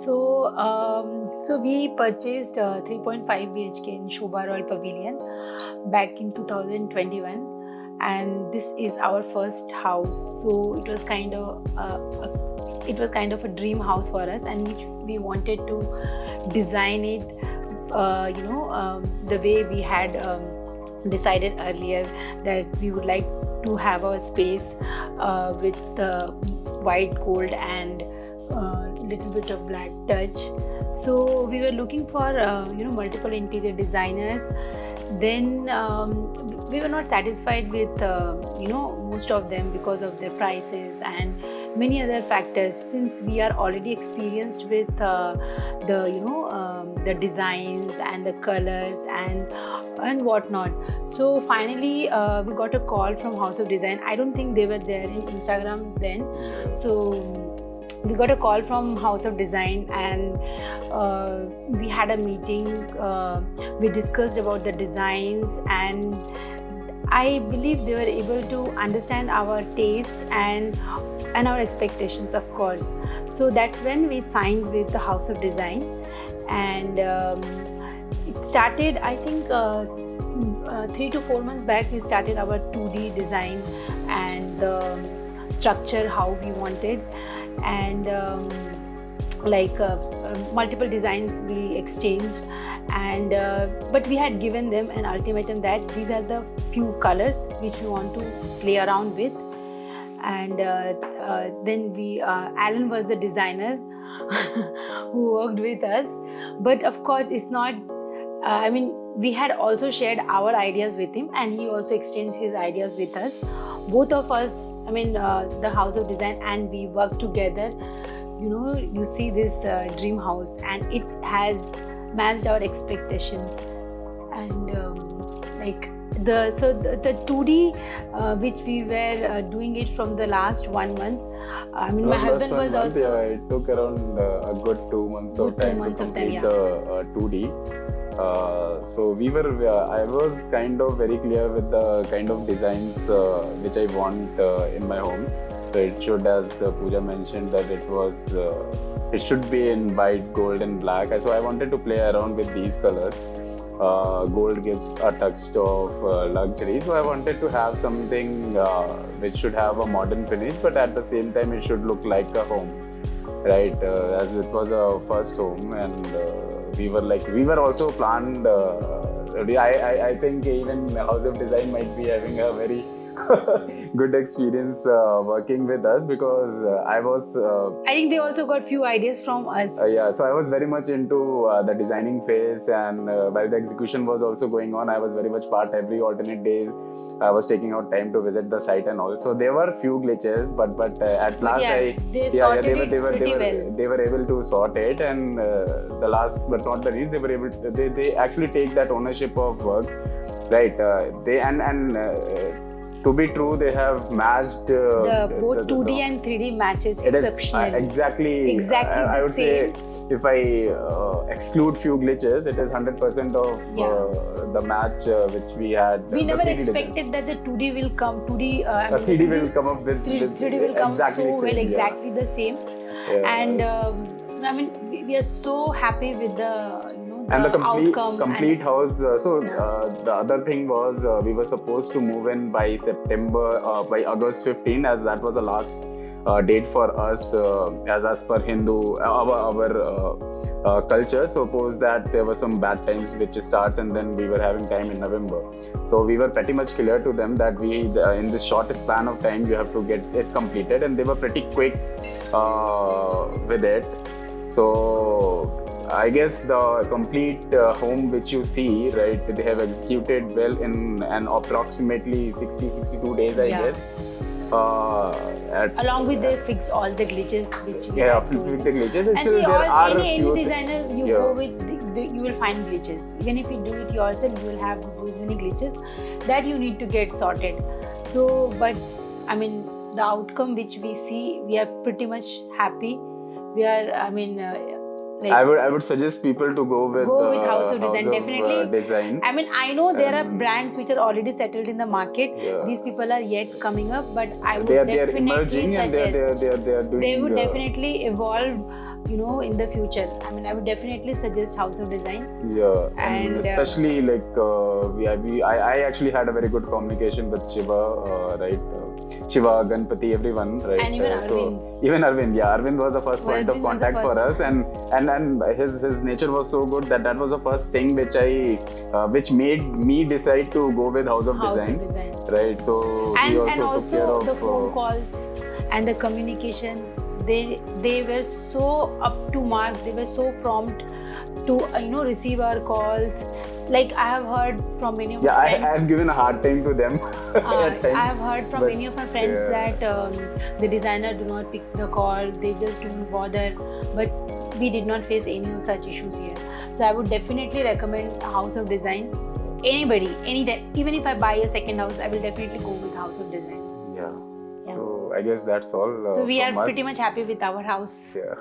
So we purchased 3.5 BHK in Shobha Royal Pavilion back in 2021, and this is our first house. So it was kind of a dream house for us, and we wanted to design it, the way we had decided earlier, that we would like to have a space with white gold and little bit of black touch. So we were looking for multiple interior designers. Then we were not satisfied with most of them because of their prices and many other factors, since we are already experienced with the designs and the colors and whatnot. So finally we got a call from House of Design. I don't think they were there in Instagram then. So we got a call from House of Design, and we had a meeting. We discussed about the designs, and I believe they were able to understand our taste and our expectations, of course. So that's when we signed with the House of Design, and it started, I think, 3 to 4 months back. We started our 2D design and the structure how we wanted, and multiple designs we exchanged, and but we had given them an ultimatum that these are the few colors which we want to play around with. And then Alan was the designer who worked with us, but of course it's not, we had also shared our ideas with him, and he also exchanged his ideas with us. Both of us, the House of Design and we work together. You see this dream house, and it has matched our expectations. And the 2D which we were doing it from the last 1 month. My husband was also. Yeah, it took around a good 2 months of time to complete the 2D. So I was kind of very clear with the kind of designs which I want in my home. So it should, as Pooja mentioned, that it should be in white, gold and black. So I wanted to play around with these colors. Gold gives a touch of luxury, so I wanted to have something which should have a modern finish, but at the same time it should look like a home, right? As it was our first home, and we were also planned. I think even House of Design might be having a very good experience working with us, because I think they also got few ideas from us. So I was very much into the designing phase, and while the execution was also going on, I was very much part. Every alternate days I was taking out time to visit the site, and also there were few glitches, but at last they were able to sort it, and the last but not the least, they actually take that ownership of work, right? To be true, they have matched both 2D and 3D matches exceptionally. Exactly I would say, if I exclude few glitches, it is 100% of the match which we had. We never expected that the 2D will come. 3D will come up with 3D will come exactly so well, exactly the same. And we are so happy with the complete house. The other thing was, we were supposed to move in by August 15, as that was the last date for us, as per Hindu our culture. Suppose that there were some bad times which starts, and then we were having time in November. So we were pretty much clear to them that in this short span of time you have to get it completed, and they were pretty quick with it. So I guess the complete home which you see, right, they have executed well in an approximately 60-62 days, I guess. Along with they fix all the glitches which we have to. With the glitches, and still there are any designer you go with, you will find glitches. Even if you do it yourself, you will have those many glitches that you need to get sorted. So, but the outcome which we see, we are pretty much happy. We are, I would suggest people to go with House of Design, definitely. Design. I know there are brands which are already settled in the market. These people are yet coming up, but I would definitely suggest they are doing. They would definitely evolve in the future, I mean, I would definitely suggest House of Design. Yeah, and And, especially like I actually had a very good communication with Shiva, right? Shiva, Ganpati, everyone, right? And even So Arvind. even Arvind, yeah, Arvind was the first Well, point of Arvind was the contact for first us, and his nature was so good that was the first thing which made me decide to go with House of House Design, of Design. right? So he And also took care also of the phone calls and the communication, they were so up to mark, they were so prompt to receive our calls. Like I have heard from many of yeah, my I friends, have given a hard time to them at I times. have heard from but, many of my friends yeah. that the designer do not pick the call, they just don't bother, but we did not face any of such issues here. So I would definitely recommend House of Design. Anybody, anytime, even if I buy a second house, I will definitely go with House of Design. Yeah. Yeah. So I guess that's all. So we are from us. pretty much happy with our house. Yeah.